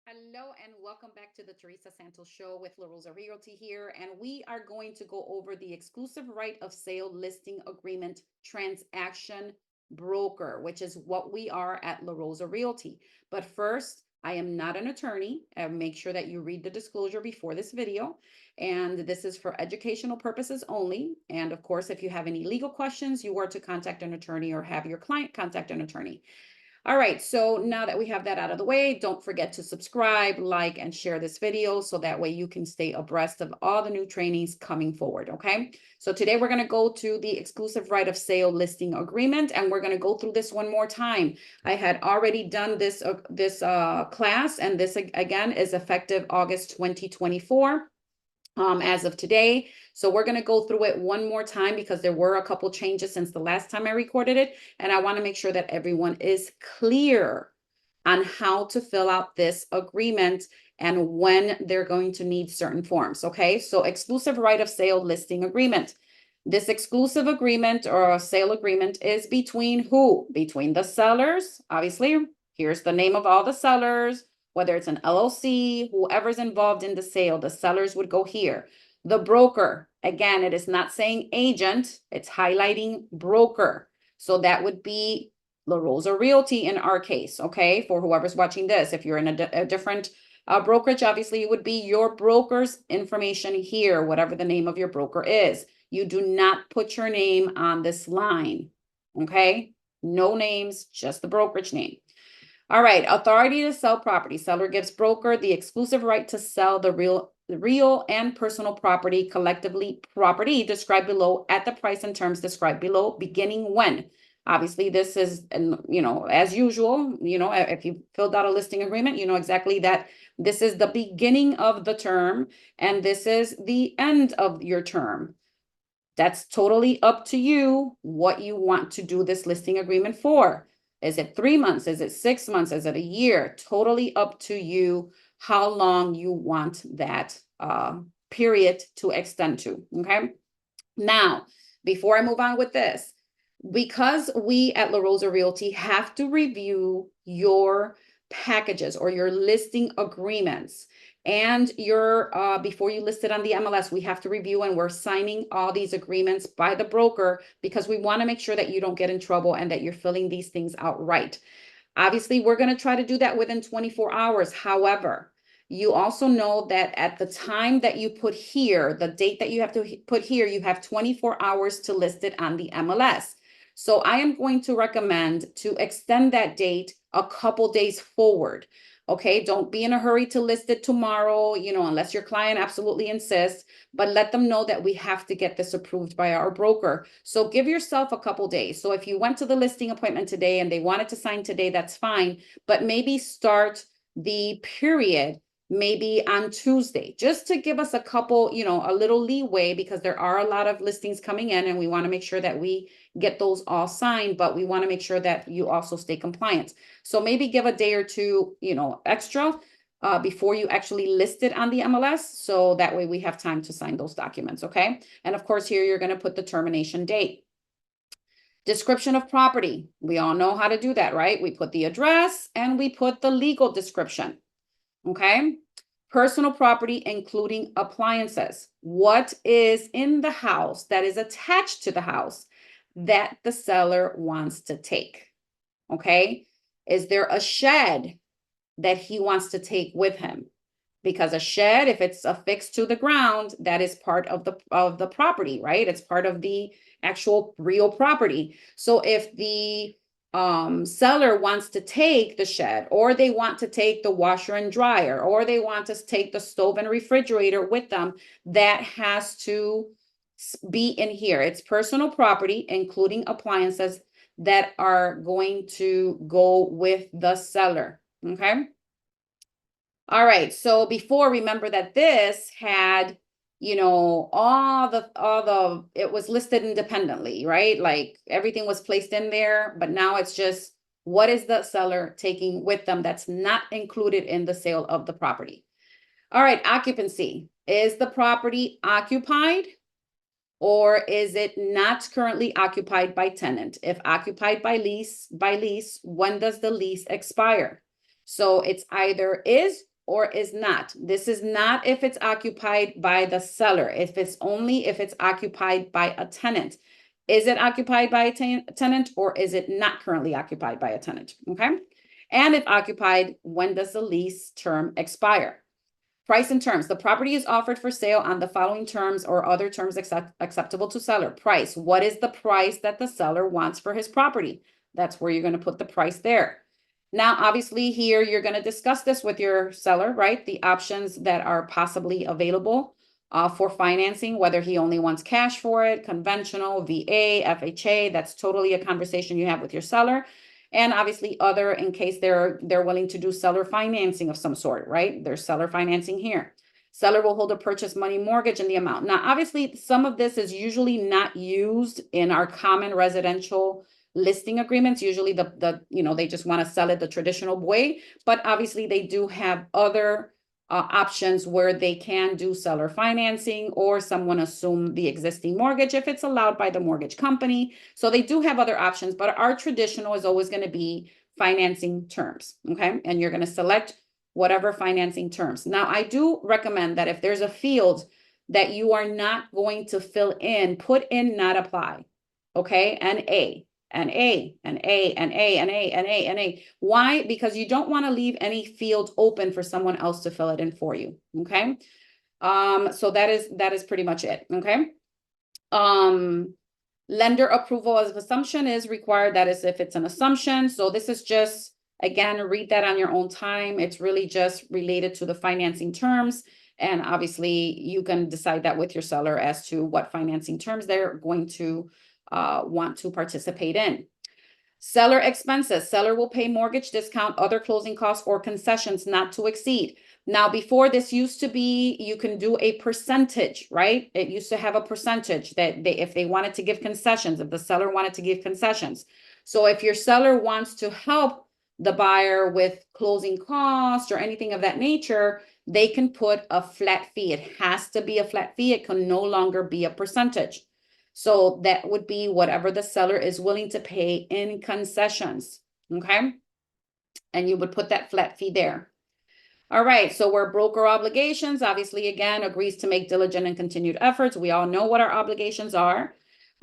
Hello and welcome back to the Teresa Santos show with Rosa Realty here. And we are going to go over the exclusive right of sale listing agreement transaction broker, which is what we are at La Rosa Realty. But first, I am not an attorney. Make sure that you read the disclosure before this video. And this is for educational purposes only. And of course, if you have any legal questions, you are to contact an attorney or have your client contact an attorney. All right, so now that we have that out of the way, don't forget to subscribe, like, and share this video so that way you can stay abreast of all the new trainings coming forward, okay? So today we're gonna go to the exclusive right of sale listing agreement, and we're gonna go through this one more time. I had already done this class, and this again is effective August 2024. As of today. So we're going to go through it one more time because there were a couple changes since the last time I recorded it. And I want to make sure that everyone is clear on how to fill out this agreement and when they're going to need certain forms. Okay, so exclusive right of sale listing agreement. This exclusive agreement or a sale agreement is between who? Between the sellers. Obviously, here's the name of all the sellers. Whether it's an LLC, whoever's involved in the sale, the sellers would go here. The broker, again, it is not saying agent, it's highlighting broker. So that would be La Rosa Realty in our case, okay? For whoever's watching this, if you're in a different brokerage, obviously it would be your broker's information here, whatever the name of your broker is. You do not put your name on this line, okay? No names, just the brokerage name. All right, authority to sell property. Seller gives broker the exclusive right to sell the real and personal property, collectively property described below at the price and terms described below, beginning when. Obviously, this is, as usual, if you filled out a listing agreement, you know exactly that this is the beginning of the term and this is the end of your term. That's totally up to you what you want to do this listing agreement for. Is it 3 months? Is it 6 months? Is it a year? Totally up to you how long you want that period to extend to, okay? Now, before I move on with this, because we at La Rosa Realty have to review your packages or your listing agreements and your before you list it on the MLS, we have to review and we're signing all these agreements by the broker because we want to make sure that you don't get in trouble and that you're filling these things out right. Obviously, we're going to try to do that within 24 hours. However, you also know that at the time that you put here, the date that you have to put here, you have 24 hours to list it on the MLS. So I am going to recommend to extend that date a couple days forward. Okay, don't be in a hurry to list it tomorrow, unless your client absolutely insists, but let them know that we have to get this approved by our broker. So give yourself a couple days. So if you went to the listing appointment today and they wanted to sign today, that's fine, but maybe start the period maybe on Tuesday, just to give us a couple, a little leeway because there are a lot of listings coming in and we want to make sure that we get those all signed, but we want to make sure that you also stay compliant. So maybe give a day or two, extra before you actually list it on the MLS. So that way we have time to sign those documents, okay? And of course, here you're going to put the termination date. Description of property. We all know how to do that, right? We put the address and we put the legal description. Okay. Personal property, including appliances. What is in the house that is attached to the house that the seller wants to take? Okay. Is there a shed that he wants to take with him? Because a shed, if it's affixed to the ground, that is part of the property, right? It's part of the actual real property. So if the seller wants to take the shed, or they want to take the washer and dryer, or they want to take the stove and refrigerator with them, that has to be in here. It's personal property, including appliances that are going to go with the seller. Okay. All right. So before, remember that this had, it was listed independently, right? Like everything was placed in there, but now it's just what is the seller taking with them that's not included in the sale of the property. All right. Occupancy. Is the property occupied? Or is it not currently occupied by tenant? If occupied by lease, when does the lease expire? So it's either is or is not. This is not if it's occupied by the seller. If it's only if it's occupied by a tenant. Is it occupied by a tenant or is it not currently occupied by a tenant? Okay. And if occupied, when does the lease term expire? Price and terms. The property is offered for sale on the following terms or other terms acceptable to seller. Price. What is the price that the seller wants for his property? That's where you're going to put the price there. Now, obviously here, you're going to discuss this with your seller, right? The options that are possibly available for financing, whether he only wants cash for it, conventional, VA, FHA, that's totally a conversation you have with your seller. And obviously other, in case they're willing to do seller financing of some sort, right? There's seller financing here. Seller will hold a purchase money mortgage in the amount. Now, obviously, some of this is usually not used in our common residential listing agreements. Usually they just want to sell it the traditional way, but obviously they do have other options where they can do seller financing or someone assume the existing mortgage if it's allowed by the mortgage company. So they do have other options, but our traditional is always going to be financing terms. Okay. And you're going to select whatever financing terms. Now, I do recommend that if there's a field that you are not going to fill in, put in not apply. Okay. And A. And A, and A, and A, and A, and A, and A. Why? Because you don't want to leave any field open for someone else to fill it in for you. Okay. So that is pretty much it. Okay. Lender approval as assumption is required. That is if it's an assumption. So this is just, again, read that on your own time. It's really just related to the financing terms. And obviously you can decide that with your seller as to what financing terms they're going to want to participate in. Seller expenses. Seller will pay mortgage discount, other closing costs, or concessions not to exceed. Now, before this used to be, you can do a percentage, right? It used to have a percentage that if they wanted to give concessions, if the seller wanted to give concessions. So if your seller wants to help the buyer with closing costs or anything of that nature, they can put a flat fee. It has to be a flat fee. It can no longer be a percentage. So that would be whatever the seller is willing to pay in concessions, okay? And you would put that flat fee there. All right, so we're broker obligations, obviously, again, agrees to make diligent and continued efforts. We all know what our obligations are.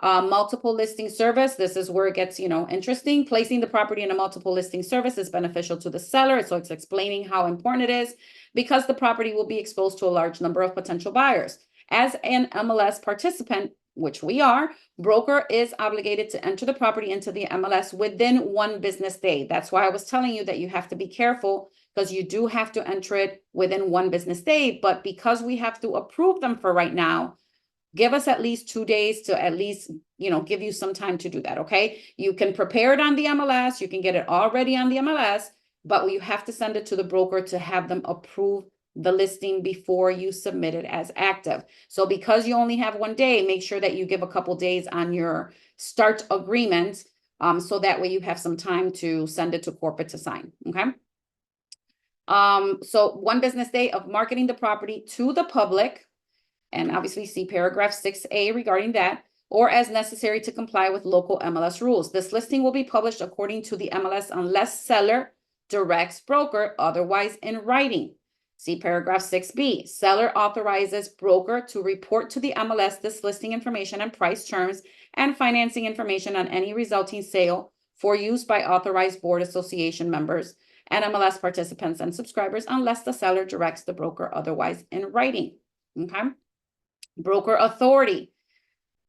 Multiple listing service, this is where it gets, interesting. Placing the property in a multiple listing service is beneficial to the seller, so it's explaining how important it is because the property will be exposed to a large number of potential buyers. As an MLS participant, which we are, broker is obligated to enter the property into the MLS within 1 business day. That's why I was telling you that you have to be careful because you do have to enter it within 1 business day. But because we have to approve them for right now, give us at least 2 days to at least, give you some time to do that. Okay. You can prepare it on the MLS. You can get it already on the MLS, but you have to send it to the broker to have them approve the listing before you submit it as active. So because you only have 1 day, make sure that you give a couple days on your start agreement. So that way you have some time to send it to corporate to sign. Okay. So 1 business day of marketing the property to the public, and obviously see paragraph 6A regarding that, or as necessary to comply with local MLS rules. This listing will be published according to the MLS unless seller directs broker otherwise in writing. See paragraph 6B. Seller authorizes broker to report to the MLS this listing information and price terms and financing information on any resulting sale for use by authorized board association members and MLS participants and subscribers unless the seller directs the broker otherwise in writing. Okay. Broker authority.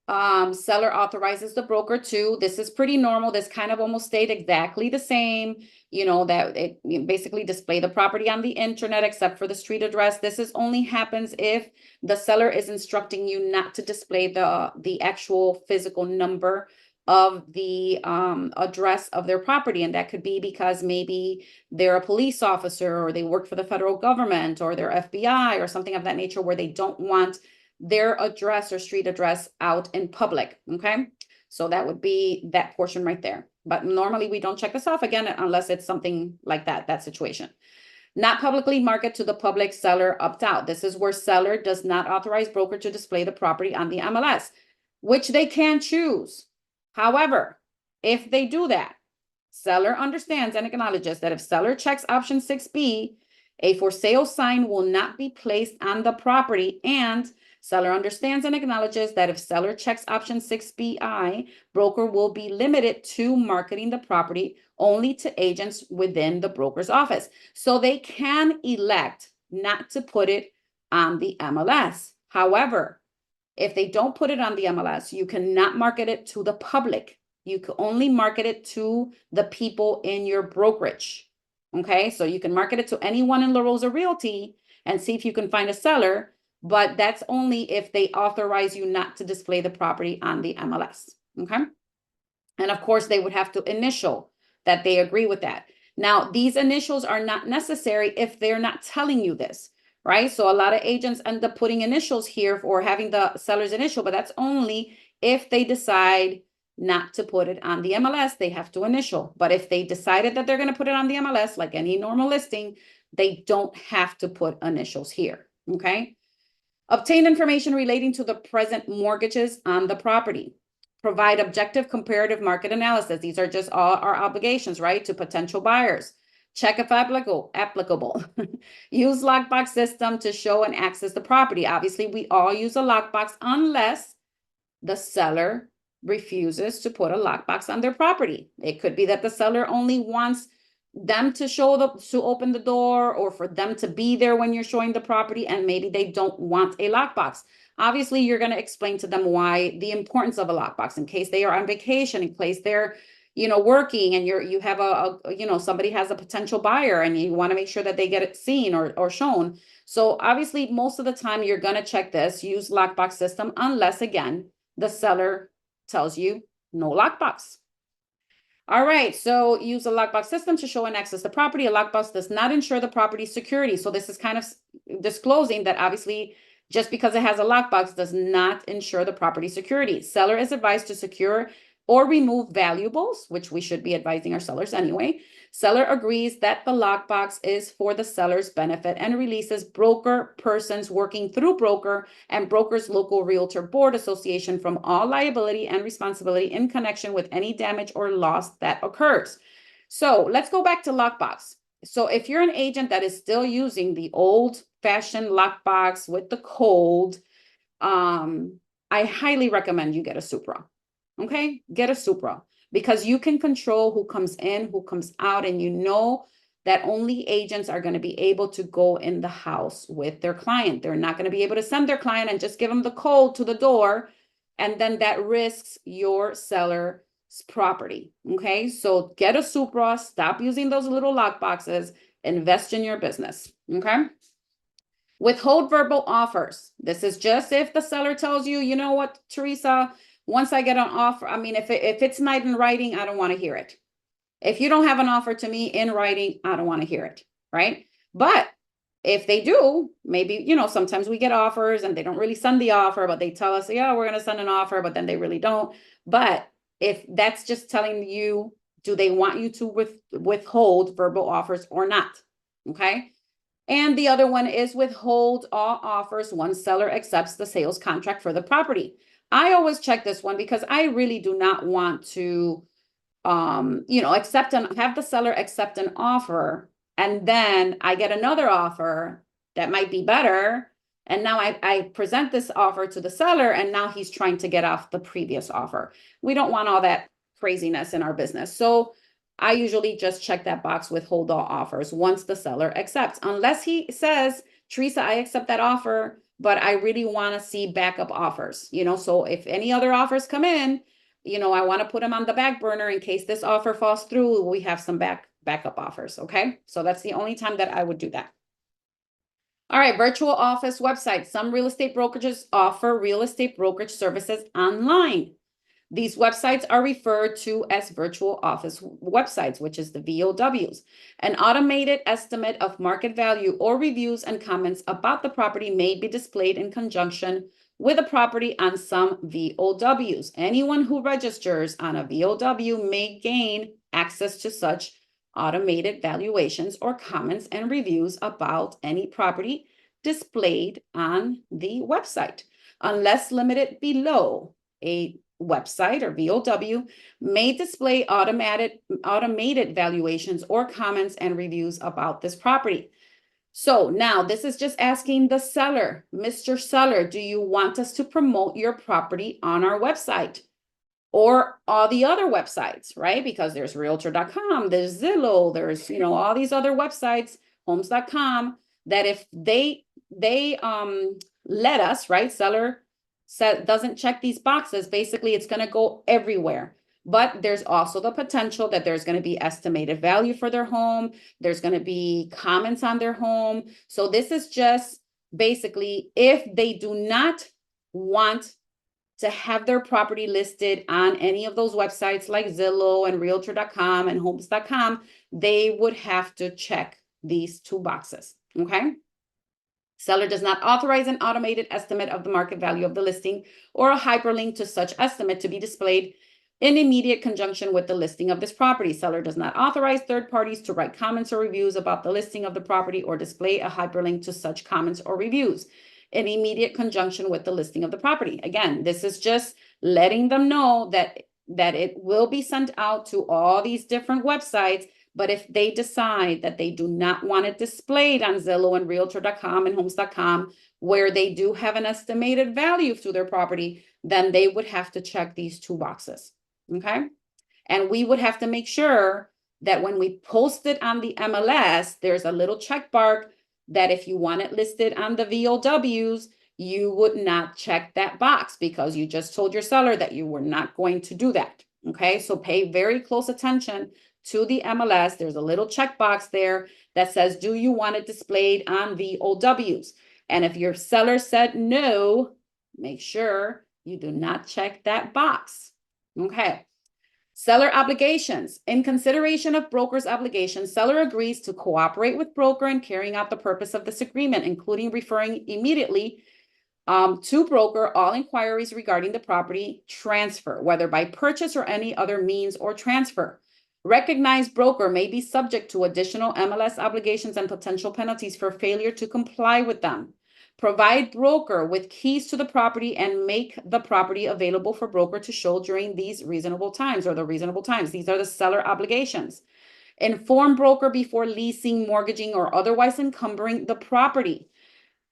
Seller authorizes the broker to, this is pretty normal. This kind of almost stayed exactly the same, that it basically display the property on the internet except for the street address. This is only happens if the seller is instructing you not to display the actual physical number of the address of their property. And that could be because maybe they're a police officer or they work for the federal government or they're FBI or something of that nature where they don't want their address or street address out in public. Okay. So that would be that portion right there. But normally we don't check this off again, unless it's something like that situation. Not publicly market to the public, seller opt out. This is where seller does not authorize broker to display the property on the MLS, which they can choose. However, if they do that, seller understands and acknowledges that if seller checks option 6B, A for sale sign will not be placed on the property, and seller understands and acknowledges that if seller checks option 6BI, broker will be limited to marketing the property only to agents within the broker's office. So they can elect not to put it on the MLS. However, if they don't put it on the MLS, you cannot market it to the public. You can only market it to the people in your brokerage. Okay, so you can market it to anyone in La Rosa Realty and see if you can find a seller, but that's only if they authorize you not to display the property on the MLS. Okay, and of course, they would have to initial that they agree with that. Now, these initials are not necessary if they're not telling you this, right? So a lot of agents end up putting initials here or having the seller's initial, but that's only if they decide not to put it on the MLS, they have to initial. But if they decided that they're going to put it on the MLS, like any normal listing, they don't have to put initials here, okay? Obtain information relating to the present mortgages on the property. Provide objective comparative market analysis. These are just all our obligations, right, to potential buyers. Check if applicable. Use lockbox system to show and access the property. Obviously, we all use a lockbox unless the seller refuses to put a lockbox on their property. It could be that the seller only wants them to open the door, or for them to be there when you're showing the property, and maybe they don't want a lockbox. Obviously, you're going to explain to them why the importance of a lockbox in case they are on vacation, in case they're, working, and you have somebody has a potential buyer and you want to make sure that they get it seen or shown. So obviously, most of the time you're going to check this, use lockbox system, unless again, the seller tells you no lockbox. All right, so use a lockbox system to show and access the property. A lockbox does not ensure the property's security. So this is kind of disclosing that obviously just because it has a lockbox does not ensure the property security. Seller is advised to secure or remove valuables, which we should be advising our sellers anyway. Seller agrees that the lockbox is for the seller's benefit and releases broker persons working through broker and broker's local realtor board association from all liability and responsibility in connection with any damage or loss that occurs. So let's go back to lockbox. So if you're an agent that is still using the old-fashioned lockbox with the code, I highly recommend you get a Supra. Okay, get a Supra, because you can control who comes in, who comes out, and you know that only agents are going to be able to go in the house with their client. They're not going to be able to send their client and just give them the code to the door, and then that risks your seller's property. Okay, so get a Supra, stop using those little lock boxes, invest in your business. Okay. Withhold verbal offers. This is just if the seller tells you, you know what, Teresa, once I get an offer, I mean, if it's not in writing, I don't want to hear it. If you don't have an offer to me in writing, I don't want to hear it, right? But if they do, maybe, sometimes we get offers and they don't really send the offer, but they tell us, yeah, we're going to send an offer, but then they really don't. But if that's just telling you, do they want you to withhold verbal offers or not? Okay. And the other one is withhold all offers once seller accepts the sales contract for the property. I always check this one because I really do not want to, accept and have the seller accept an offer, and then I get another offer that might be better. And now I present this offer to the seller, and now he's trying to get off the previous offer. We don't want all that craziness in our business. So I usually just check that box, withhold all offers once the seller accepts, unless he says, Teresa, I accept that offer, but I really want to see backup offers, so if any other offers come in, I want to put them on the back burner in case this offer falls through, we have some backup offers. Okay. So that's the only time that I would do that. All right. Virtual office websites. Some real estate brokerages offer real estate brokerage services online. These websites are referred to as virtual office websites, which is the VOWs. An automated estimate of market value or reviews and comments about the property may be displayed in conjunction with a property on some VOWs. Anyone who registers on a VOW may gain access to such automated valuations or comments and reviews about any property displayed on the website. Unless limited below, a website or VOW may display automated valuations or comments and reviews about this property. So now this is just asking the seller, Mr. Seller, do you want us to promote your property on our website or all the other websites, right? Because there's realtor.com, there's Zillow, there's, all these other websites, homes.com, that if they let us, right? Seller doesn't check these boxes, basically it's going to go everywhere. But there's also the potential that there's going to be estimated value for their home. There's going to be comments on their home. So this is just basically if they do not want to have their property listed on any of those websites like Zillow and realtor.com and homes.com, they would have to check these two boxes, okay? Seller does not authorize an automated estimate of the market value of the listing or a hyperlink to such estimate to be displayed in immediate conjunction with the listing of this property. Seller does not authorize third parties to write comments or reviews about the listing of the property or display a hyperlink to such comments or reviews in immediate conjunction with the listing of the property. Again, this is just letting them know that it will be sent out to all these different websites. But if they decide that they do not want it displayed on Zillow and realtor.com and homes.com, where they do have an estimated value to their property, then they would have to check these two boxes. Okay. And we would have to make sure that when we post it on the MLS, there's a little check mark that if you want it listed on the VOWs, you would not check that box because you just told your seller that you were not going to do that. Okay. So pay very close attention to the MLS. There's a little checkbox there that says, do you want it displayed on VOWs? And if your seller said no, make sure you do not check that box. Okay. Seller obligations. In consideration of broker's obligations, seller agrees to cooperate with broker in carrying out the purpose of this agreement, including referring immediately to broker all inquiries regarding the property transfer, whether by purchase or any other means or transfer. Recognized broker may be subject to additional MLS obligations and potential penalties for failure to comply with them. Provide broker with keys to the property and make the property available for broker to show during these reasonable times or the reasonable times. These are the seller obligations. Inform broker before leasing, mortgaging, or otherwise encumbering the property.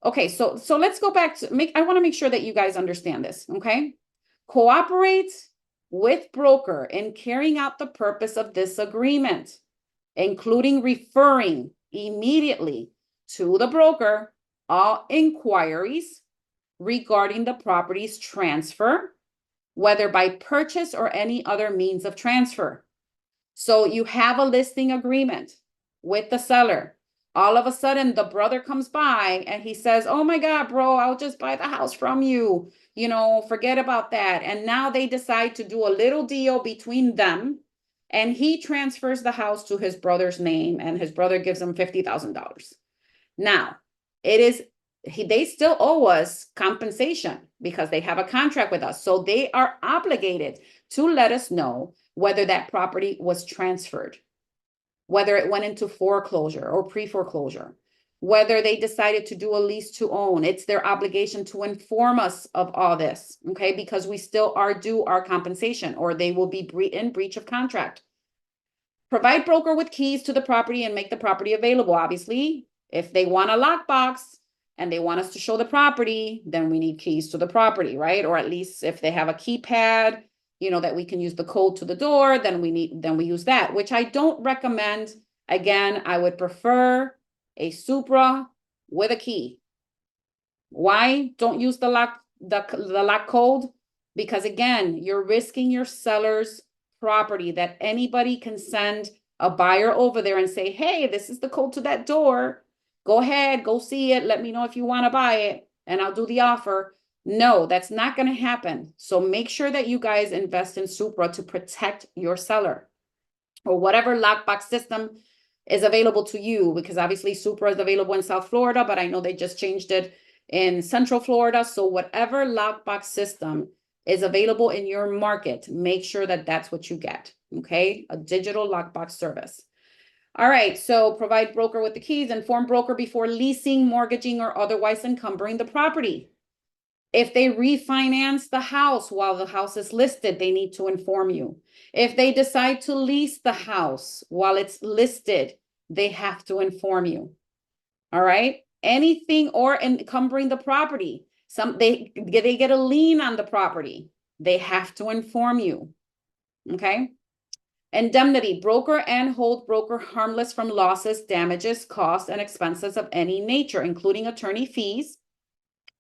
Okay, so let's go back to I want to make sure that you guys understand this, okay? Cooperate with broker in carrying out the purpose of this agreement, including referring immediately to the broker all inquiries regarding the property's transfer, whether by purchase or any other means of transfer. So you have a listing agreement with the seller. All of a sudden, the brother comes by and he says, oh my God, bro, I'll just buy the house from you. Forget about that. And now they decide to do a little deal between them. And he transfers the house to his brother's name and his brother gives him $50,000. Now, they still owe us compensation because they have a contract with us. So they are obligated to let us know whether that property was transferred, whether it went into foreclosure or pre-foreclosure, whether they decided to do a lease to own. It's their obligation to inform us of all this, okay? Because we still are due our compensation or they will be in breach of contract. Provide broker with keys to the property and make the property available. Obviously, if they want a lockbox and they want us to show the property, then we need keys to the property, right? Or at least if they have a keypad, that we can use the code to the door, then we use that, which I don't recommend. Again, I would prefer a Supra with a key. Why don't use the lock code? Because again, you're risking your seller's property that anybody can send a buyer over there and say, hey, this is the code to that door. Go ahead, go see it. Let me know if you want to buy it and I'll do the offer. No, that's not going to happen. So make sure that you guys invest in Supra to protect your seller or whatever lockbox system is available to you, because obviously Supra is available in South Florida, but I know they just changed it in Central Florida. So whatever lockbox system is available in your market, make sure that that's what you get. Okay. A digital lockbox service. All right. So provide broker with the keys, inform broker before leasing, mortgaging, or otherwise encumbering the property. If they refinance the house while the house is listed, they need to inform you. If they decide to lease the house while it's listed, they have to inform you. All right. Anything or encumbering the property. They get a lien on the property. They have to inform you. Okay. Indemnity, broker and hold broker harmless from losses, damages, costs, and expenses of any nature, including attorney fees,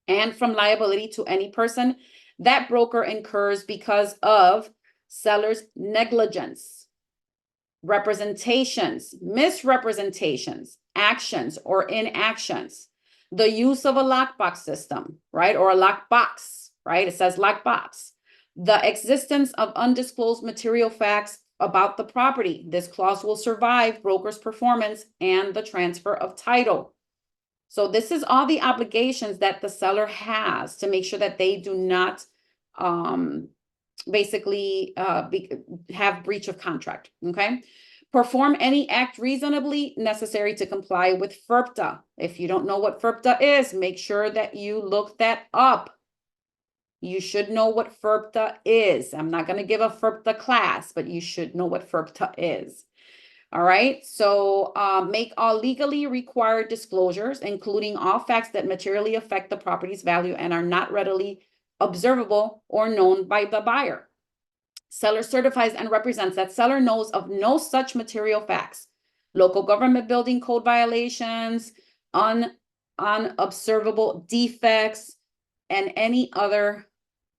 and from liability to any person that broker incurs because of seller's negligence, representations, misrepresentations, actions, or inactions, the use of a lockbox system, right? Or a lockbox, right? It says lockbox. The existence of undisclosed material facts about the property. This clause will survive broker's performance and the transfer of title. So this is all the obligations that the seller has to make sure that they do not basically have breach of contract, okay? Perform any act reasonably necessary to comply with FIRPTA. If you don't know what FIRPTA is, make sure that you look that up. You should know what FIRPTA is. I'm not going to give a FIRPTA class, but you should know what FIRPTA is. All right, so make all legally required disclosures, including all facts that materially affect the property's value and are not readily observable or known by the buyer. Seller certifies and represents that seller knows of no such material facts, local government building code violations, unobservable defects, and any other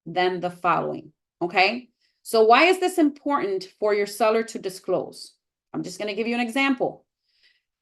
than the following, okay? So why is this important for your seller to disclose? I'm just going to give you an example.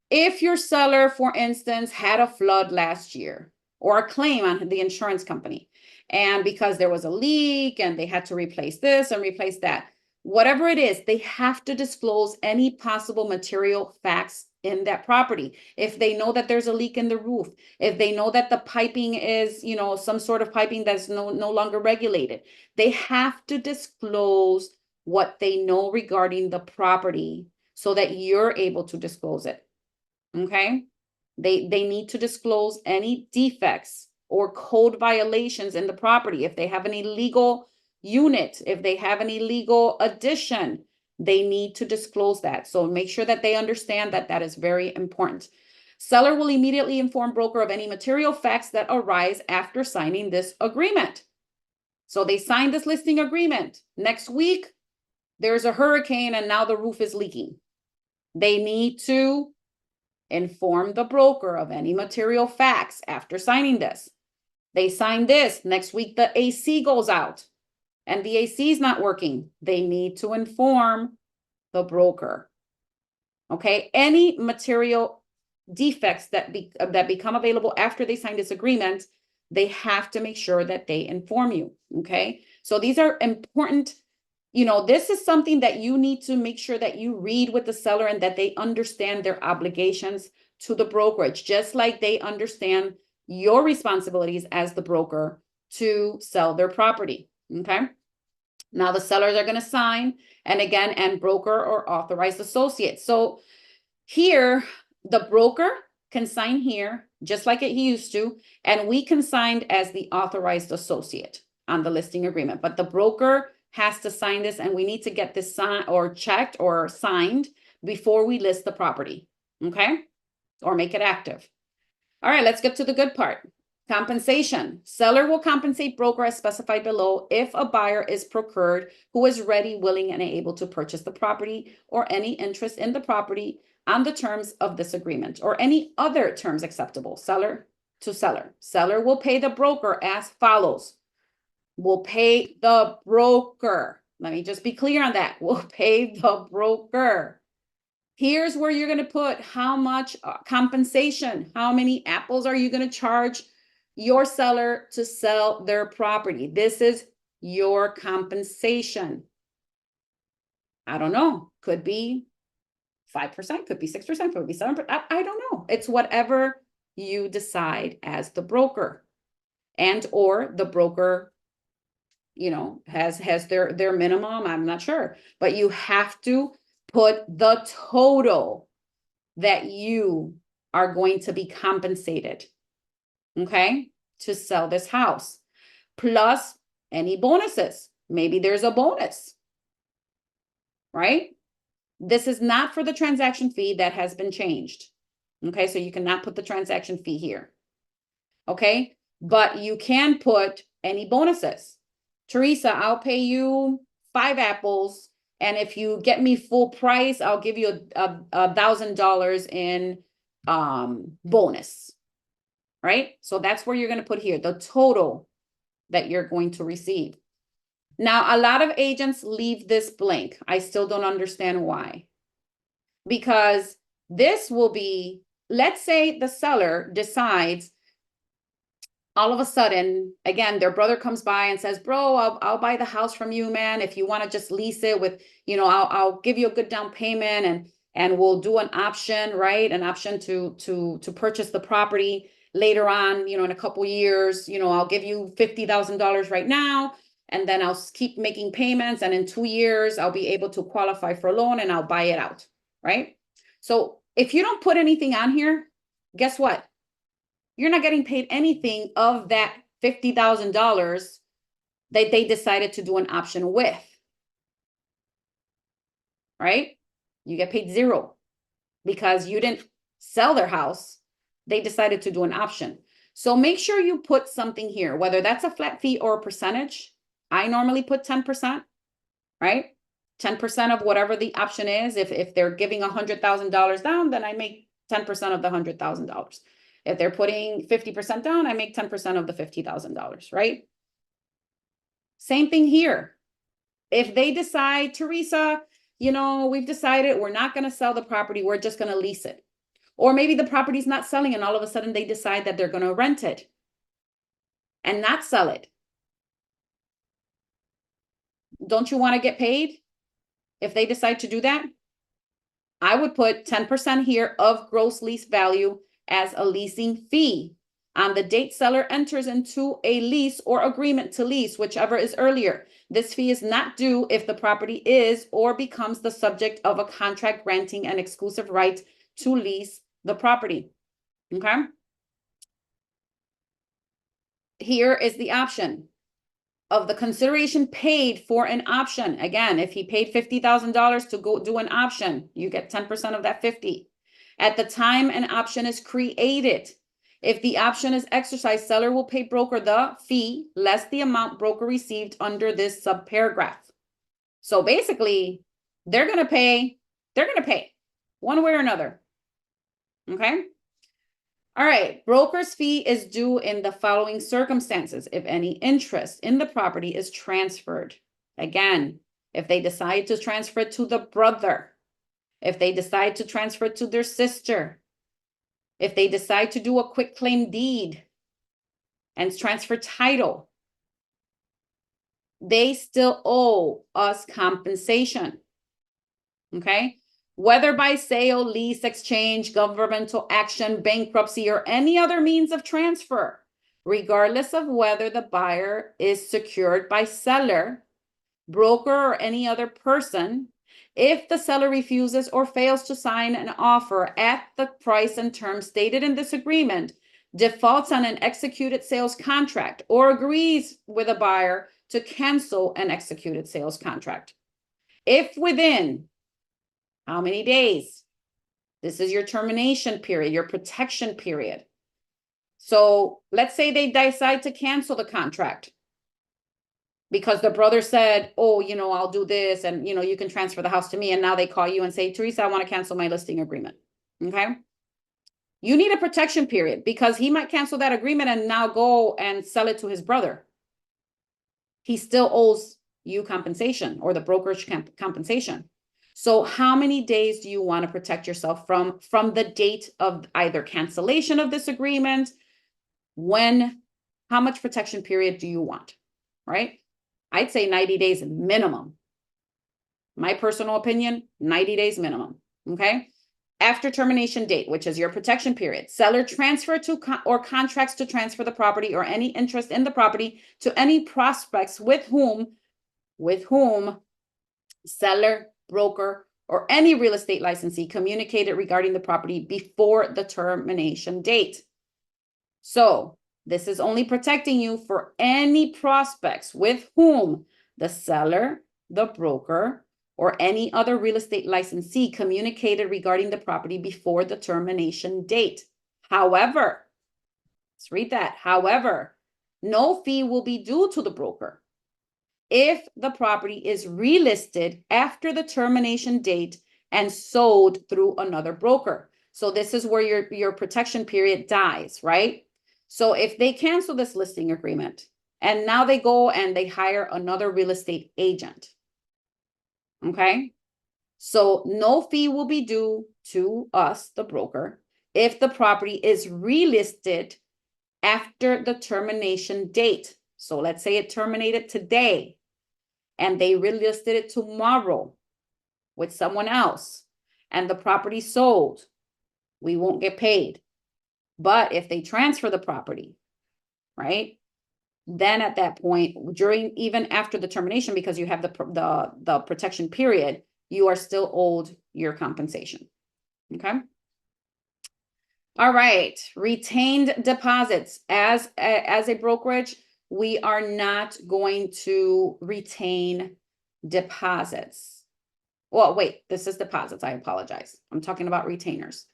If your seller, for instance, had a flood last year or a claim on the insurance company, and because there was a leak and they had to replace this and replace that, whatever it is, they have to disclose any possible material facts in that property. If they know that there's a leak in the roof, if they know that the piping is, some sort of piping that's no longer regulated, they have to disclose what they know regarding the property so that you're able to disclose it. Okay? They need to disclose any defects or code violations in the property. If they have an illegal unit, if they have an illegal addition, they need to disclose that. So make sure that they understand that that is very important. Seller will immediately inform broker of any material facts that arise after signing this agreement. So they signed this listing agreement. Next week, there's a hurricane and now the roof is leaking. They need to inform the broker of any material facts after signing this. They signed this. Next week, the AC goes out and the AC is not working. They need to inform the broker. Okay, any material defects that become available after they sign this agreement, they have to make sure that they inform you. Okay, so these are important. This is something that you need to make sure that you read with the seller and that they understand their obligations to the brokerage, just like they understand your responsibilities as the broker to sell their property. Okay. Now the sellers are going to sign, and broker or authorized associate. So here, the broker can sign here, just like he used to, and we can sign as the authorized associate on the listing agreement. But the broker has to sign this, and we need to get this signed or checked or signed before we list the property, okay? Or make it active. All right, let's get to the good part. Compensation. Seller will compensate broker as specified below if a buyer is procured who is ready, willing, and able to purchase the property or any interest in the property on the terms of this agreement or any other terms acceptable. Seller to seller. Seller will pay the broker as follows. We'll pay the broker. Let me just be clear on that. We'll pay the broker. Here's where you're going to put how much compensation, how many apples are you going to charge your seller to sell their property. This is your compensation. I don't know. Could be 5%, could be 6%, could be 7%. I don't know. It's whatever you decide as the broker, and or the broker has their minimum. I'm not sure, but you have to put the total that you are going to be compensated, okay, to sell this house, plus any bonuses. Maybe there's a bonus, right? This is not for the transaction fee that has been changed. Okay, so you cannot put the transaction fee here. Okay, but you can put any bonuses. Teresa, I'll pay you 5 apples, and if you get me full price, I'll give you $1,000 in bonus. Right? So that's where you're going to put here the total that you're going to receive. Now, a lot of agents leave this blank. I still don't understand why. Because this will be, let's say the seller decides all of a sudden, again, their brother comes by and says, bro, I'll buy the house from you, man. If you want to just lease it with, I'll give you a good down payment and we'll do an option, right? An option to purchase the property later on, in a couple years, I'll give you $50,000 right now. And then I'll keep making payments. And in 2 years, I'll be able to qualify for a loan and I'll buy it out, right? So if you don't put anything on here, guess what? You're not getting paid anything of that $50,000 that they decided to do an option with, right? You get paid zero because you didn't sell their house. They decided to do an option. So make sure you put something here, whether that's a flat fee or a percentage. I normally put 10%, right? 10% of whatever the option is. If they're giving $100,000 down, then I make 10% of the $100,000. If they're putting 50% down, I make 10% of the $50,000, right? Same thing here. If they decide, Teresa, we've decided we're not going to sell the property, we're just going to lease it. Or maybe the property's not selling and all of a sudden they decide that they're going to rent it and not sell it. Don't you want to get paid if they decide to do that? I would put 10% here of gross lease value as a leasing fee on the date seller enters into a lease or agreement to lease, whichever is earlier. This fee is not due if the property is or becomes the subject of a contract granting an exclusive right to lease the property. Okay. Here is the option of the consideration paid for an option. Again, if he paid $50,000 to go do an option, you get 10% of that 50. At the time an option is created, if the option is exercised, seller will pay broker the fee less the amount broker received under this subparagraph. So basically, they're going to pay one way or another. Okay. All right. Broker's fee is due in the following circumstances. If any interest in the property is transferred. Again, if they decide to transfer it to the brother, if they decide to transfer it to their sister, if they decide to do a quick claim deed and transfer title, they still owe us compensation. Okay. Whether by sale, lease, exchange, governmental action, bankruptcy, or any other means of transfer, regardless of whether the buyer is secured by seller, broker, or any other person, if the seller refuses or fails to sign an offer at the price and terms stated in this agreement, defaults on an executed sales contract, or agrees with a buyer to cancel an executed sales contract. If within how many days? This is your termination period, your protection period. So let's say they decide to cancel the contract because the brother said, oh, I'll do this and, you can transfer the house to me. And now they call you and say, Teresa, I want to cancel my listing agreement. Okay. You need a protection period because he might cancel that agreement and now go and sell it to his brother. He still owes you compensation or the brokerage compensation. So how many days do you want to protect yourself from the date of either cancellation of this agreement? How much protection period do you want, right? I'd say 90 days minimum. My personal opinion, 90 days minimum, okay? After termination date, which is your protection period, seller transfer to or contracts to transfer the property or any interest in the property to any prospects with whom seller, broker, or any real estate licensee communicated regarding the property before the termination date. So this is only protecting you for any prospects with whom the seller, the broker, or any other real estate licensee communicated regarding the property before the termination date. However, let's read that. However, no fee will be due to the broker if the property is relisted after the termination date and sold through another broker. So this is where your protection period dies, right? So if they cancel this listing agreement and now they go and they hire another real estate agent, okay? So no fee will be due to us, the broker, if the property is relisted after the termination date. So let's say it terminated today and they relisted it tomorrow with someone else and the property sold, we won't get paid. But if they transfer the property, right, then at that point, even after the termination, because you have the protection period, you are still owed your compensation. Okay. All right. Retained deposits. As a brokerage, we are not going to retain deposits. Well, wait, this is deposits. I apologize. I'm talking about retainers.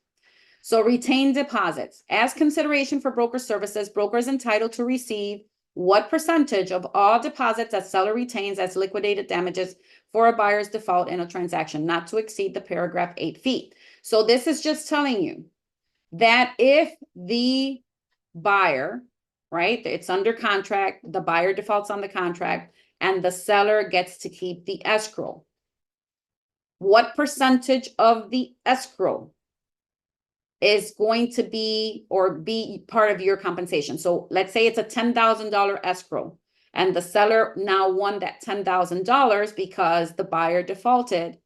So retained deposits. As consideration for broker services, broker is entitled to receive what percentage of all deposits that seller retains as liquidated damages for a buyer's default in a transaction, not to exceed the paragraph 8 fee. So this is just telling you that if the buyer, right, it's under contract, the buyer defaults on the contract, and the seller gets to keep the escrow, what percentage of the escrow is going to be part of your compensation? So let's say it's a $10,000 escrow and the seller now won that $10,000 because the buyer defaulted.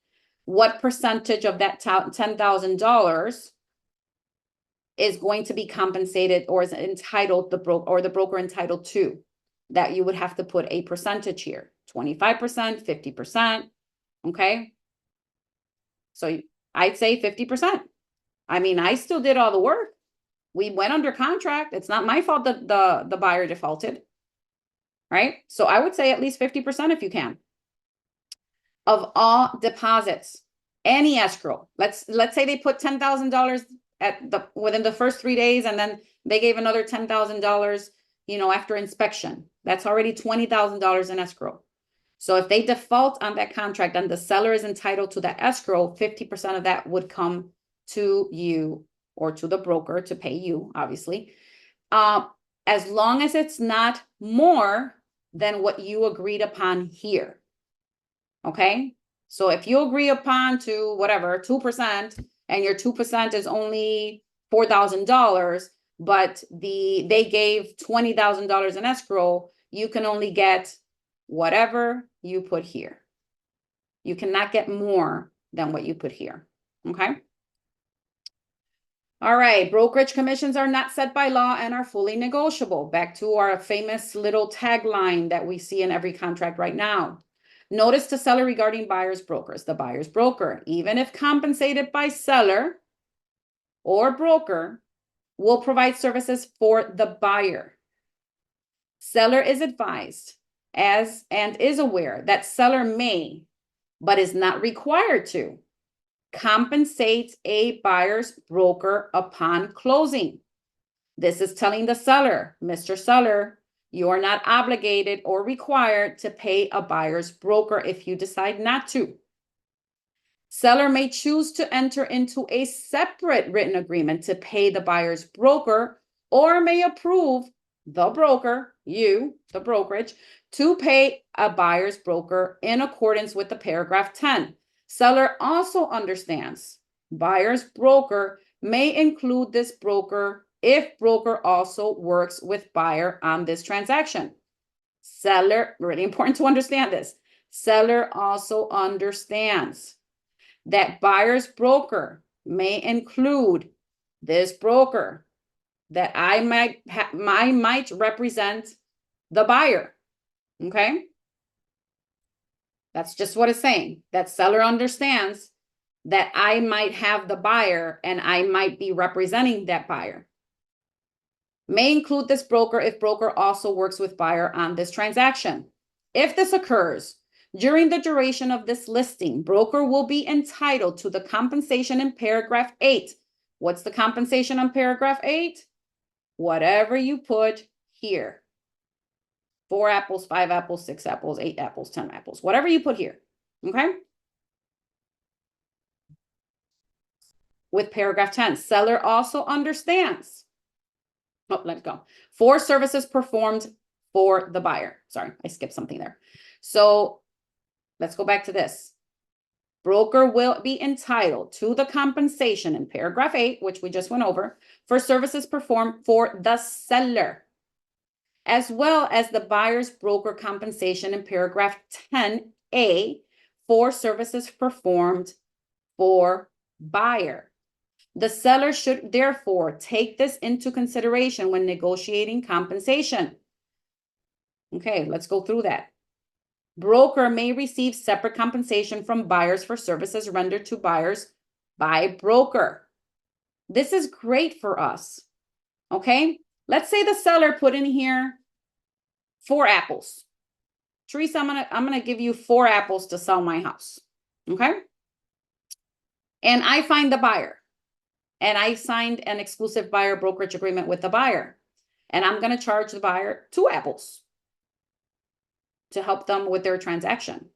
What percentage of that $10,000 is going to be compensated or is entitled the broker entitled to? That you would have to put a percentage here, 25%, 50%. Okay. So I'd say 50%. I mean, I still did all the work. We went under contract. It's not my fault that the buyer defaulted, right? So I would say at least 50% if you can. Of all deposits, any escrow. Let's say they put $10,000 within the first 3 days, and then they gave another $10,000, after inspection. That's already $20,000 in escrow. So if they default on that contract and the seller is entitled to that escrow, 50% of that would come to you or to the broker to pay you, obviously, as long as it's not more than what you agreed upon here. Okay. So if you agree upon to whatever, 2%, and your 2% is only $4,000, but they gave $20,000 in escrow, you can only get whatever you put here. You cannot get more than what you put here. Okay. All right, brokerage commissions are not set by law and are fully negotiable. Back to our famous little tagline that we see in every contract right now. Notice to seller regarding buyer's brokers. The buyer's broker, even if compensated by seller or broker, will provide services for the buyer. Seller is advised and is aware that seller may, but is not required to, compensate a buyer's broker upon closing. This is telling the seller, Mr. Seller, you are not obligated or required to pay a buyer's broker if you decide not to. Seller may choose to enter into a separate written agreement to pay the buyer's broker, or may approve the broker, you, the brokerage, to pay a buyer's broker in accordance with the paragraph 10. Seller also understands buyer's broker may include this broker if broker also works with buyer on this transaction. Seller, really important to understand this. Seller also understands that buyer's broker may include this broker that I might represent the buyer. Okay. That's just what it's saying. That seller understands that I might have the buyer and I might be representing that buyer. May include this broker if broker also works with buyer on this transaction. If this occurs, During the duration of this listing, broker will be entitled to the compensation in paragraph 8. What's the compensation on paragraph 8? Whatever you put here. 4 apples, 5 apples, 6 apples, 8 apples, 10 apples, whatever you put here. Okay? With paragraph 10, seller also understands. Oh, let's go. For services performed for the buyer. Sorry, I skipped something there. So let's go back to this. Broker will be entitled to the compensation in paragraph 8, which we just went over, for services performed for the seller, as well as the buyer's broker compensation in paragraph 10A for services performed for buyer. The seller should therefore take this into consideration when negotiating compensation. Okay, let's go through that. Broker may receive separate compensation from buyers for services rendered to buyers by broker. This is great for us. Okay, let's say the seller put in here 4 apples. Teresa, I'm gonna give you 4 apples to sell my house. Okay, and I find the buyer, and I signed an exclusive buyer brokerage agreement with the buyer, and I'm gonna charge the buyer 2 apples to help them with their transaction. It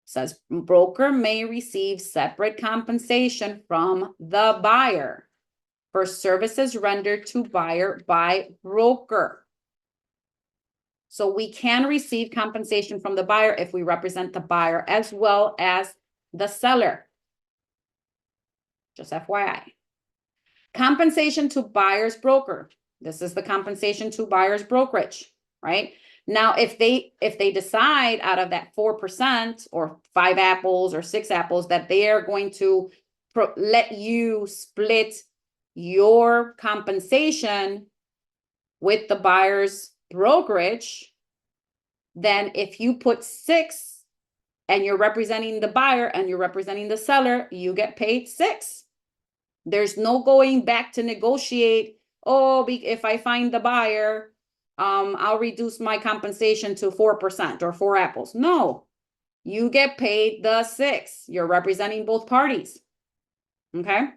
says broker may receive separate compensation from the buyer for services rendered to buyer by broker. So we can receive compensation from the buyer if we represent the buyer as well as the seller. Just FYI. Compensation to buyer's broker. This is the compensation to buyer's brokerage, right? Now, if they decide out of that 4% or 5 apples or 6 apples that they are going to let you split your compensation with the buyer's brokerage, then if you put 6 and you're representing the buyer and you're representing the seller, you get paid 6. There's no going back to negotiate. Oh, if I find the buyer, I'll reduce my compensation to 4% or 4 apples. No, you get paid the 6. You're representing both parties. Okay.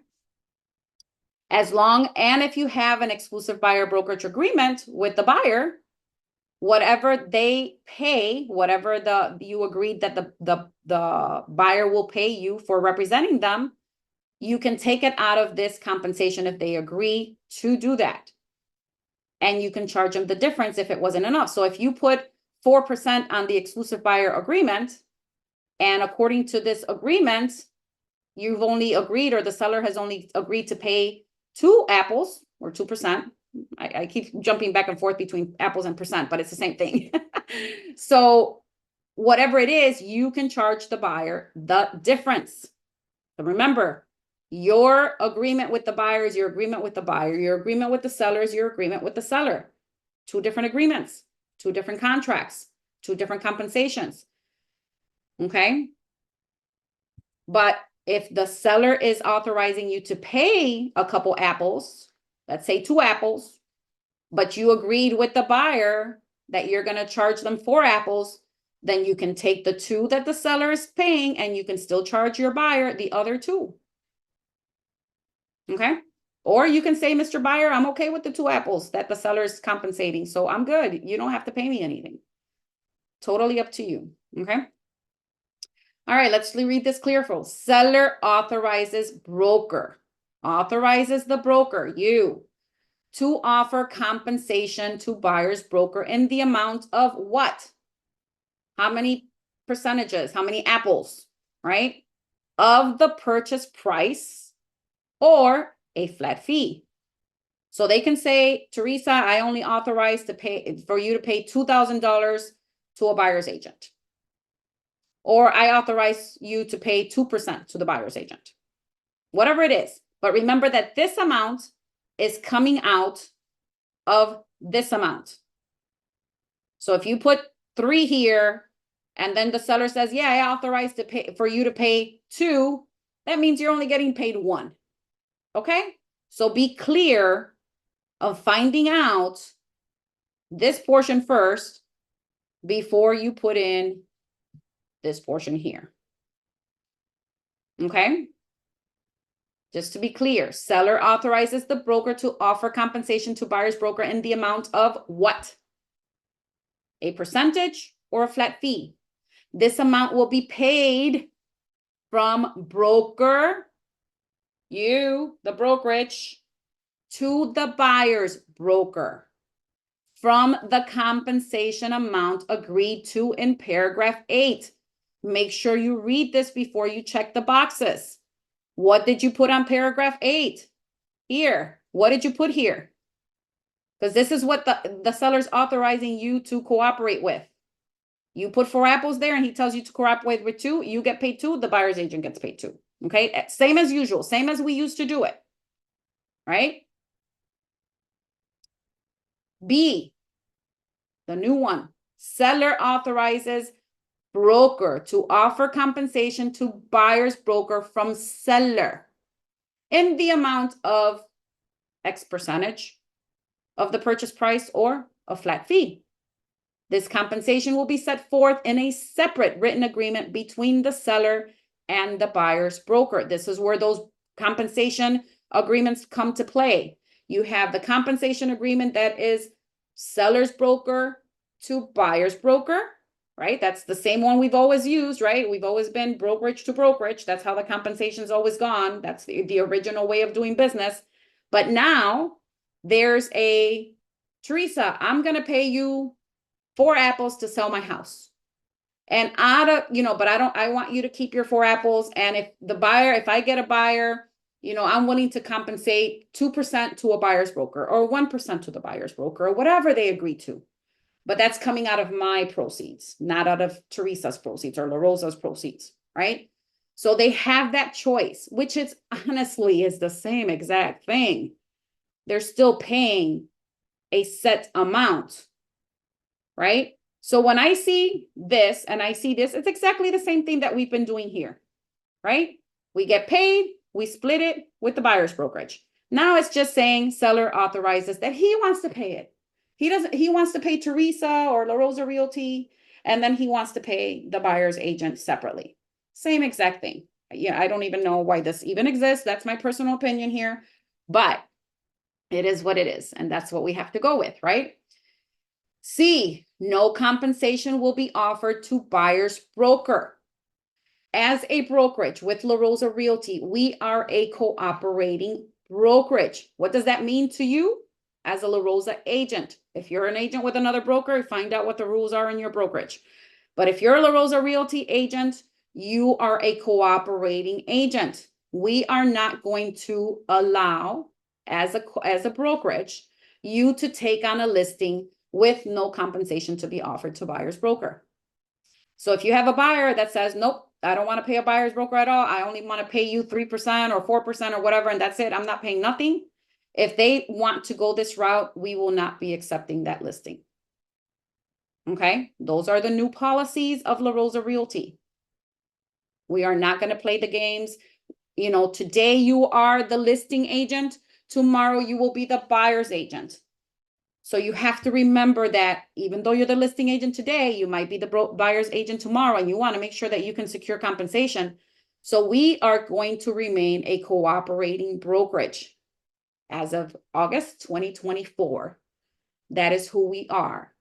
And if you have an exclusive buyer brokerage agreement with the buyer, whatever they pay, whatever you agreed that the buyer will pay you for representing them, you can take it out of this compensation if they agree to do that. And you can charge them the difference if it wasn't enough. So if you put 4% on the exclusive buyer agreement, and according to this agreement, you've only agreed, or the seller has only agreed to pay 2 apples or 2%. I keep jumping back and forth between apples and percent, but it's the same thing. So whatever it is, you can charge the buyer the difference. So remember, your agreement with the buyer is your agreement with the buyer. Your agreement with the seller is your agreement with the seller. 2 different agreements, 2 different contracts, 2 different compensations. Okay? But if the seller is authorizing you to pay a couple apples, let's say 2 apples, but you agreed with the buyer that you're going to charge them 4 apples, then you can take the 2 that the seller is paying and you can still charge your buyer the other 2. Okay. Or you can say, Mr. Buyer, I'm okay with the 2 apples that the seller is compensating. So I'm good. You don't have to pay me anything. Totally up to you. Okay. All right, let's read this clearly. Seller authorizes broker. Authorizes the broker, you, to offer compensation to buyer's broker in the amount of what? How many percentages? How many apples, right? Of the purchase price or a flat fee. So they can say, Teresa, I only authorize for you to pay $2,000 to a buyer's agent. Or I authorize you to pay 2% to the buyer's agent. Whatever it is. But remember that this amount is coming out of this amount. So if you put 3 here, and then the seller says, yeah, I authorize for you to pay 2, that means you're only getting paid 1. Okay? So be clear of finding out this portion first, before you put in this portion here. Okay? Just to be clear, seller authorizes the broker to offer compensation to buyer's broker in the amount of what? A percentage or a flat fee. This amount will be paid from broker, you, the brokerage, to the buyer's broker from the compensation amount agreed to in paragraph 8. Make sure you read this before you check the boxes. What did you put on paragraph 8? Here. What did you put here? Because this is what the seller's authorizing you to cooperate with. You put 4 apples there and he tells you to cooperate with 2. You get paid 2. The buyer's agent gets paid 2. Okay. Same as usual. Same as we used to do it. Right? B, the new one. Seller authorizes broker to offer compensation to buyer's broker from seller in the amount of X percentage of the purchase price or a flat fee. This compensation will be set forth in a separate written agreement between the seller and the buyer's broker. This is where those compensation agreements come to play. You have the compensation agreement that is seller's broker to buyer's broker, right? That's the same one we've always used, right? We've always been brokerage to brokerage. That's how the compensation's always gone. That's the original way of doing business. But now there's a, Teresa, I'm going to pay you 4 apples to sell my house. And but I want you to keep your 4 apples. And if I get a buyer, I'm willing to compensate 2% to a buyer's broker or 1% to the buyer's broker or whatever they agree to. But that's coming out of my proceeds, not out of Teresa's proceeds or La Rosa's proceeds, right? So they have that choice, which is honestly is the same exact thing. They're still paying a set amount, right? So when I see this and I see this, it's exactly the same thing that we've been doing here, right? We get paid, we split it with the buyer's brokerage. Now it's just saying seller authorizes that he wants to pay it. He wants to pay Teresa or La Rosa Realty, and then he wants to pay the buyer's agent separately. Same exact thing. Yeah, I don't even know why this even exists. That's my personal opinion here, but it is what it is. And that's what we have to go with, right? C, no compensation will be offered to buyer's broker. As a brokerage with La Rosa Realty, we are a cooperating brokerage. What does that mean to you as a La Rosa agent? If you're an agent with another broker, find out what the rules are in your brokerage. But if you're a La Rosa Realty agent, you are a cooperating agent. We are not going to allow, as a brokerage, you to take on a listing with no compensation to be offered to buyer's broker. So if you have a buyer that says, nope, I don't want to pay a buyer's broker at all. I only want to pay you 3% or 4% or whatever, and that's it. I'm not paying nothing. If they want to go this route, we will not be accepting that listing. Okay, those are the new policies of La Rosa Realty. We are not going to play the games. Today you are the listing agent. Tomorrow you will be the buyer's agent. So you have to remember that even though you're the listing agent today, you might be the buyer's agent tomorrow, and you want to make sure that you can secure compensation. So we are going to remain a cooperating brokerage as of August 2024. That is who we are.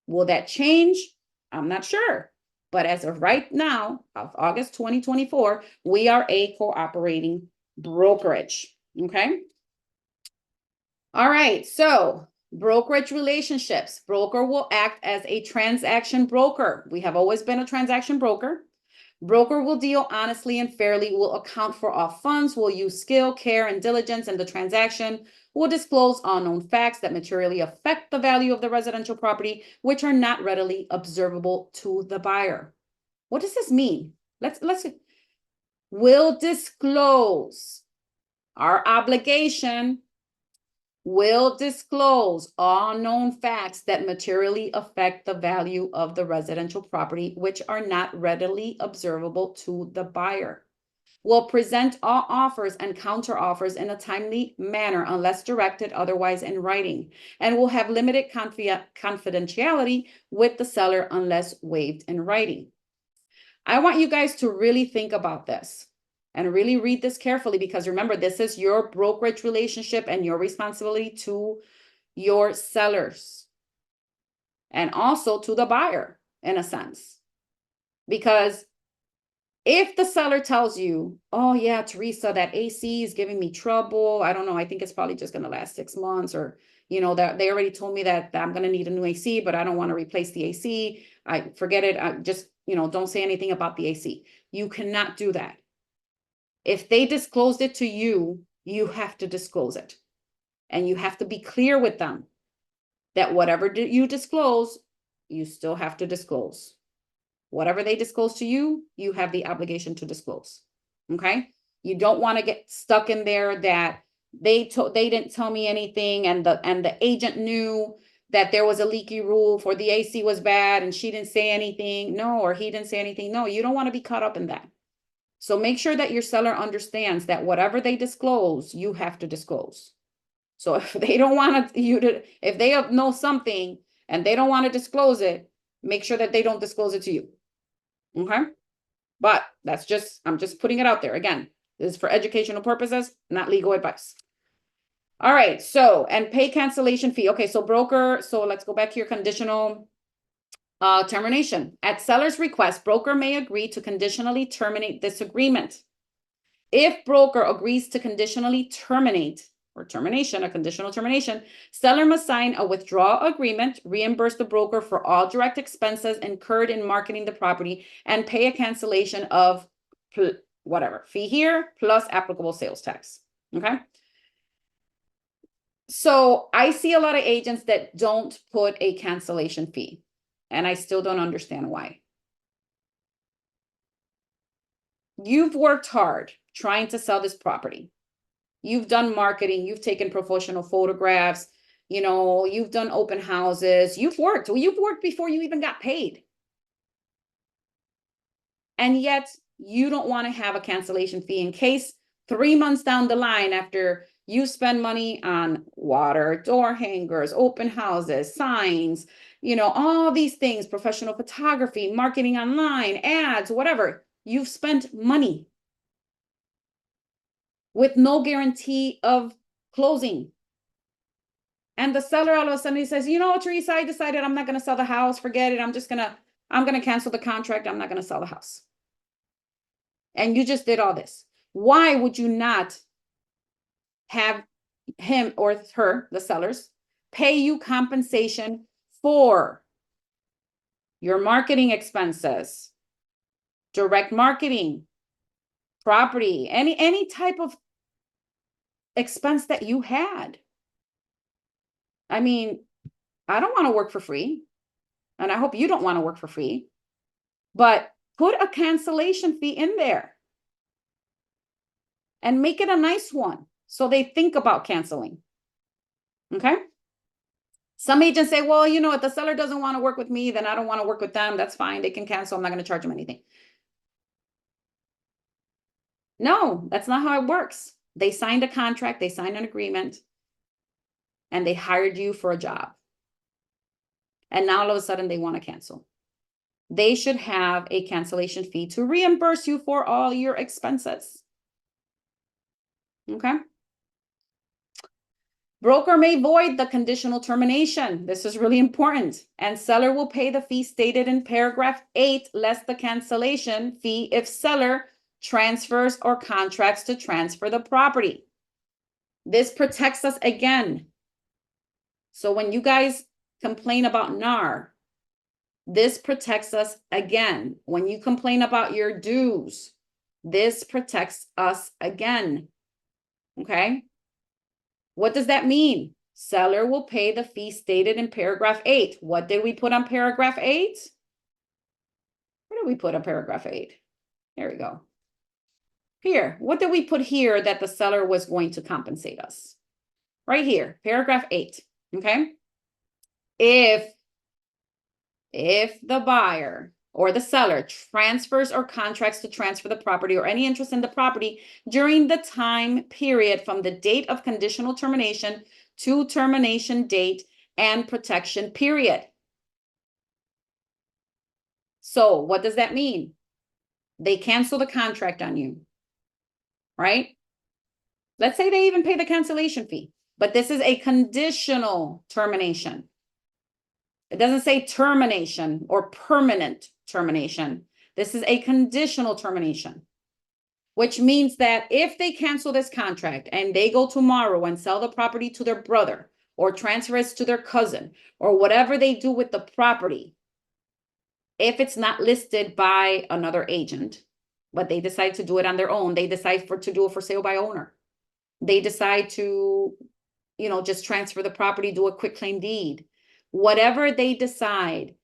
Will that change? I'm not sure. But as of right now, of August 2024, we are a cooperating brokerage. Okay. All right. So brokerage relationships. Broker will act as a transaction broker. We have always been a transaction broker. Broker will deal honestly and fairly, will account for all funds, will use skill, care, and diligence in the transaction, will disclose unknown facts that materially affect the value of the residential property, which are not readily observable to the buyer. What does this mean? Let's will disclose. Our obligation will disclose all known facts that materially affect the value of the residential property, which are not readily observable to the buyer. will present all offers and counteroffers in a timely manner unless directed otherwise in writing, and will have limited confidentiality with the seller unless waived in writing. I want you guys to really think about this and really read this carefully, because remember, this is your brokerage relationship and your responsibility to your sellers and also to the buyer in a sense. Because if the seller tells you, oh yeah, Teresa, that AC is giving me trouble, I don't know, I think it's probably just going to last 6 months, or, that they already told me that I'm going to need a new AC, but I don't want to replace the AC. I forget it. I just, don't say anything about the AC. You cannot do that. If they disclosed it to you, you have to disclose it. And you have to be clear with them that whatever you disclose, you still have to disclose. Whatever they disclose to you, you have the obligation to disclose. Okay? You don't want to get stuck in there that they didn't tell me anything, and the agent knew that there was a leaky roof or the AC was bad and she didn't say anything. No, or he didn't say anything. No, you don't want to be caught up in that. So make sure that your seller understands that whatever they disclose, you have to disclose. So if they don't want if they know something and they don't want to disclose it, make sure that they don't disclose it to you. Okay? But I'm just putting it out there. Again, this is for educational purposes, not legal advice. All right. So, and pay cancellation fee. Okay. So broker, so let's go back here. Conditional termination. At seller's request, broker may agree to conditionally terminate this agreement. If broker agrees to conditionally terminate, or termination, a conditional termination, seller must sign a withdrawal agreement, reimburse the broker for all direct expenses incurred in marketing the property, and pay a cancellation of whatever fee here plus applicable sales tax. Okay. So I see a lot of agents that don't put a cancellation fee, and I still don't understand why. You've worked hard trying to sell this property. You've done marketing, you've taken professional photographs, you've done open houses, you've worked before you even got paid. And yet you don't want to have a cancellation fee in case 3 months down the line, after you spend money on water, door hangers, open houses, signs, all these things, professional photography, marketing online, ads, whatever, you've spent money with no guarantee of closing. And the seller all of a sudden he says, Teresa, I decided I'm not going to sell the house. Forget it. I'm going to cancel the contract. I'm not going to sell the house. And you just did all this. Why would you not have him or her, the sellers, pay you compensation for your marketing expenses, direct marketing, property, any type of expense that you had? I mean, I don't want to work for free, and I hope you don't want to work for free, but put a cancellation fee in there and make it a nice one so they think about canceling. Okay? Some agents say, well, if the seller doesn't want to work with me, then I don't want to work with them. That's fine. They can cancel. I'm not going to charge them anything. No, that's not how it works. They signed a contract, they signed an agreement, and they hired you for a job. And now all of a sudden they want to cancel. They should have a cancellation fee to reimburse you for all your expenses. Okay? Broker may void the conditional termination. This is really important. And seller will pay the fee stated in paragraph 8 less the cancellation fee if seller transfers or contracts to transfer the property. This protects us again. So when you guys complain about NAR, this protects us again. When you complain about your dues, this protects us again. Okay? What does that mean? Seller will pay the fee stated in paragraph 8. What did we put on paragraph 8? Where did we put on paragraph 8? There we go. Here, what did we put here that the seller was going to compensate us? Right here, paragraph 8, okay? If the buyer or the seller transfers or contracts to transfer the property or any interest in the property during the time period from the date of conditional termination to termination date and protection period. So what does that mean? They cancel the contract on you, right? Let's say they even pay the cancellation fee, but this is a conditional termination. It doesn't say termination or permanent termination. This is a conditional termination, which means that if they cancel this contract and they go tomorrow and sell the property to their brother or transfer it to their cousin or whatever they do with the property, if it's not listed by another agent, but they decide to do it on their own, they decide to do it for sale by owner. They decide to, just transfer the property, do a quitclaim deed. Whatever they decide,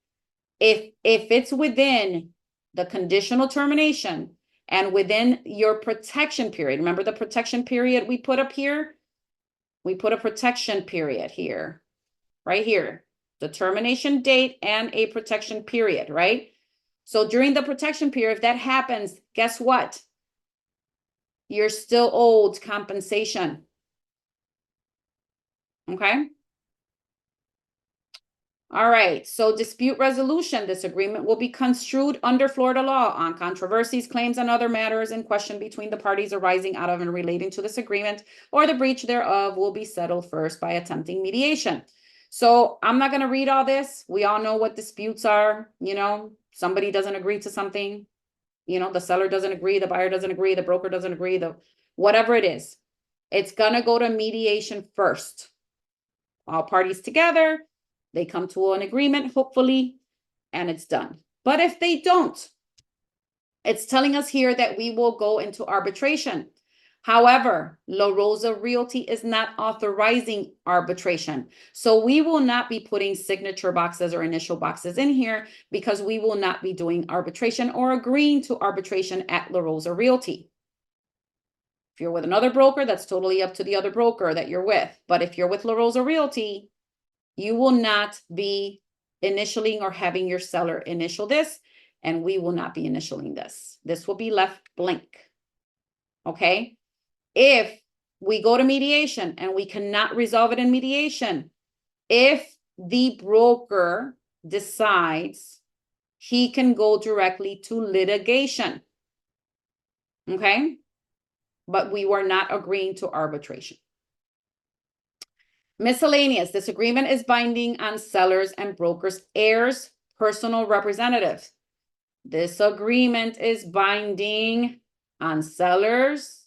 if it's within the conditional termination and within your protection period, remember the protection period we put up here? We put a protection period here, right here, the termination date and a protection period, right? So during the protection period, if that happens, guess what? You're still owed compensation. Okay? All right, so dispute resolution. This agreement will be construed under Florida law on controversies, claims, and other matters in question between the parties arising out of and relating to this agreement or the breach thereof will be settled first by attempting mediation. So I'm not going to read all this. We all know what disputes are. Somebody doesn't agree to something. The seller doesn't agree, the buyer doesn't agree, the broker doesn't agree, whatever it is. It's going to go to mediation first. All parties together. They come to an agreement, hopefully, and it's done. But if they don't, it's telling us here that we will go into arbitration. However, La Rosa Realty is not authorizing arbitration. So we will not be putting signature boxes or initial boxes in here because we will not be doing arbitration or agreeing to arbitration at La Rosa Realty. If you're with another broker, that's totally up to the other broker that you're with. But if you're with La Rosa Realty, you will not be initialing or having your seller initial this, and we will not be initialing this. This will be left blank. Okay? If we go to mediation and we cannot resolve it in mediation, if the broker decides, he can go directly to litigation. Okay? But we were not agreeing to arbitration. Miscellaneous. This agreement is binding on sellers and brokers, heirs, personal representatives. This agreement is binding on sellers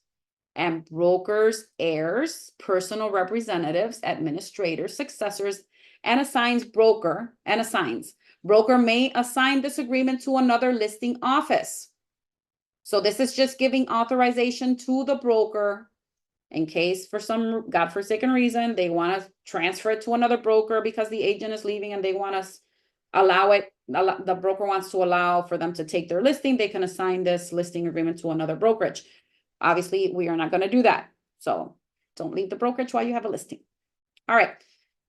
and brokers, heirs, personal representatives, administrators, successors, and assigns. Broker may assign this agreement to another listing office. So this is just giving authorization to the broker in case for some godforsaken reason, they want to transfer it to another broker because the agent is leaving and they want to allow it. The broker wants to allow for them to take their listing. They can assign this listing agreement to another brokerage. Obviously, we are not going to do that. So don't leave the brokerage while you have a listing. All right.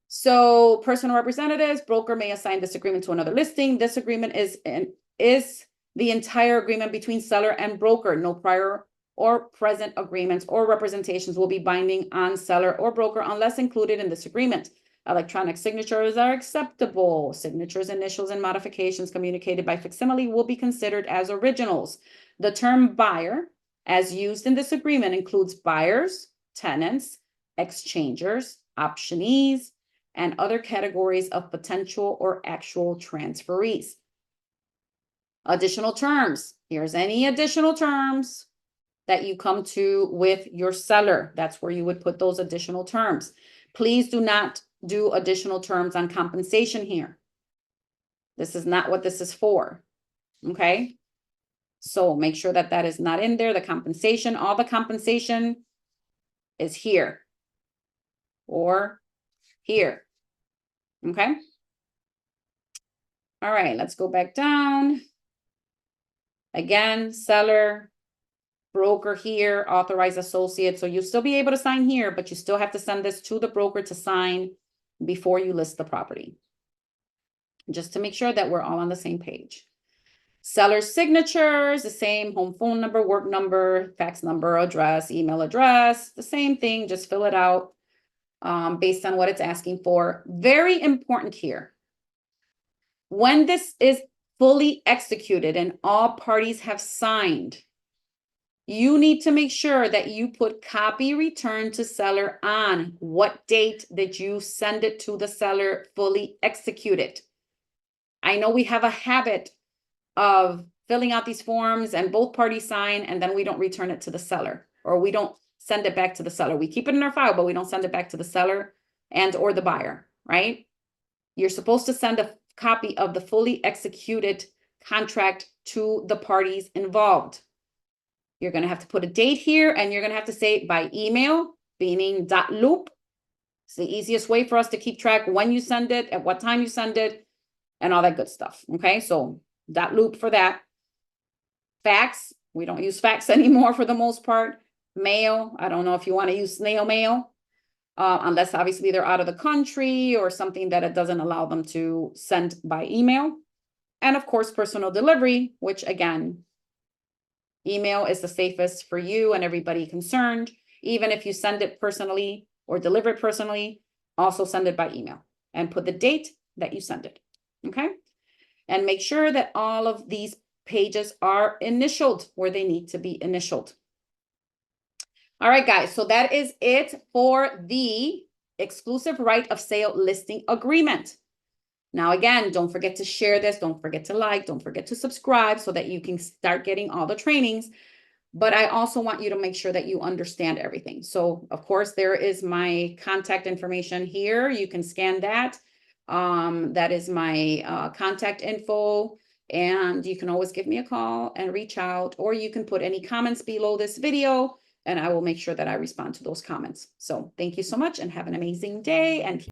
So personal representatives, broker may assign this agreement to another listing. This agreement is the entire agreement between seller and broker. No prior or present agreements or representations will be binding on seller or broker unless included in this agreement. Electronic signatures are acceptable. Signatures, initials, and modifications communicated by facsimile will be considered as originals. The term buyer, as used in this agreement, includes buyers, tenants, exchangers, optionees, and other categories of potential or actual transferees. Additional terms. Here's any additional terms that you come to with your seller. That's where you would put those additional terms. Please do not do additional terms on compensation here. This is not what this is for. Okay? So make sure that that is not in there. The compensation, all the compensation is here or here. Okay? All right, let's go back down. Again, seller, broker here, authorized associate. So you'll still be able to sign here, but you still have to send this to the broker to sign before you list the property. Just to make sure that we're all on the same page. Seller's signatures, the same, home phone number, work number, fax number, address, email address, the same thing, just fill it out based on what it's asking for. Very important here. When this is fully executed and all parties have signed, you need to make sure that you put copy return to seller on. What date did you send it to the seller fully executed? I know we have a habit of filling out these forms and both parties sign and then we don't return it to the seller, or we don't send it back to the seller. We keep it in our file, but we don't send it back to the seller and or the buyer, right? You're supposed to send a copy of the fully executed contract to the parties involved. You're going to have to put a date here, and you're going to have to say by email, meaning .loop. It's the easiest way for us to keep track when you send it, at what time you send it, and all that good stuff. Okay, so .loop for that. Fax, we don't use fax anymore for the most part. Mail, I don't know if you want to use snail mail, unless obviously they're out of the country or something that it doesn't allow them to send by email. And of course, personal delivery, which again, email is the safest for you and everybody concerned. Even if you send it personally or deliver it personally, also send it by email and put the date that you send it. Okay. And make sure that all of these pages are initialed where they need to be initialed. All right, guys. So that is it for the exclusive right of sale listing agreement. Now, again, don't forget to share this. Don't forget to like, don't forget to subscribe so that you can start getting all the trainings. But I also want you to make sure that you understand everything. So of course, there is my contact information here. You can scan that. That is my contact info. And you can always give me a call and reach out, or you can put any comments below this video and I will make sure that I respond to those comments. So thank you so much and have an amazing day. And